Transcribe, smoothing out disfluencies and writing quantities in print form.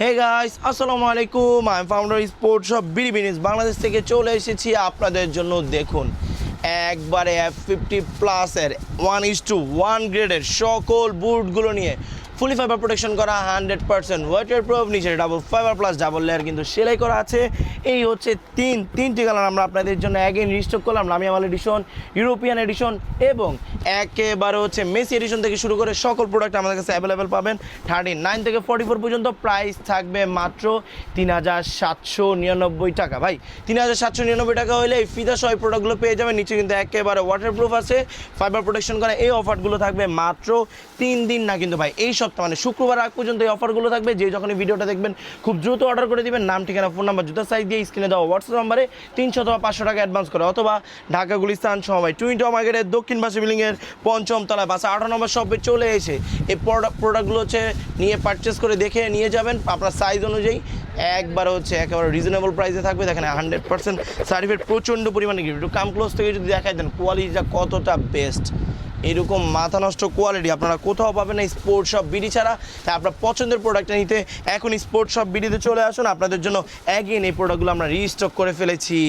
হে guys, আসসালামু আলাইকুম। I am founder sport shop বিডিবিনিস বাংলাদেশ থেকে চলে এসেছি আপনাদের জন্য। দেখুন, একবারে F50+ 1:1 গ্রেডের সকল বুটগুলো নিয়ে ফুলি ফাইবার প্রোটেকশন করা 100% ওয়াটার প্রুফ, নিচে double fibre plus double layer কিন্তু সেলাই করা আছে। এই হচ্ছে তিনটি কালার আমরা আপনাদের জন্য অ্যাগেন রিস্টক করলাম। লামিয়ামাল এডিশন, ইউরোপিয়ান এডিশন এবং একেবারে হচ্ছে মেসি এডিশন থেকে শুরু করে সকল প্রোডাক্ট আমাদের কাছে অ্যাভেলেবেল পাবেন। 39 থেকে 44 পর্যন্ত প্রাইস থাকবে মাত্র 3799 টাকা। ভাই 3799 টাকা হলে এই ফিতা সহ এই প্রোডাক্টগুলো পেয়ে যাবেন। নিচে কিন্তু একেবারে ওয়াটারপ্রুফ আছে, ফাইবার প্রোটেকশন করা। এই অফারগুলো থাকবে মাত্র 3 দিন না কিন্তু ভাই, এই সপ্তাহ মানে শুক্রবার আগ পর্যন্ত এই অফারগুলো থাকবে। যে যখনই ভিডিওটা দেখবেন খুব দ্রুত অর্ডার করে দিবেন, নাম ঠিকানা ফোন নাম্বার জুতার সাইজ দিয়ে স্ক্রিনে দেওয়া হোয়াটসঅ্যাপ নাম্বারে 300 অথবা 500 টাকা অ্যাডভান্স করে, অথবা ঢাকা গুলিস্তান সময় টুইন টাওয়ার মার্কেটের দক্ষিণ পাশে বিল্ডিংয়ের 5ম তলায় বাসা 18 নম্বর শপে চলে এসে এই প্রোডাক্টগুলো হচ্ছে নিয়ে পারচেস করে দেখে নিয়ে যাবেন আপনার সাইজ অনুযায়ী। একবার হচ্ছে একেবারে রিজনেবল প্রাইসে থাকবে। দেখেন 100% সার্টিফিকেট, প্রচণ্ড পরিমাণে গিফট। একটু কাম ক্লোজ থেকে যদি দেখাই দেন কোয়ালিটিটা কতটা বেস্ট, এরকম মাথা নষ্ট কোয়ালিটি আপনারা কোথাও পাবেন না স্পোর্ট শপ বিডি ছাড়া। তাই আপনার পছন্দের প্রোডাক্টটা নিতে এখন স্পোর্ট শপ বিডিতে চলে আসুন। আপনাদের জন্য অ্যাগেন এই প্রোডাক্টগুলো আমরা রিস্টক করে ফেলেছি।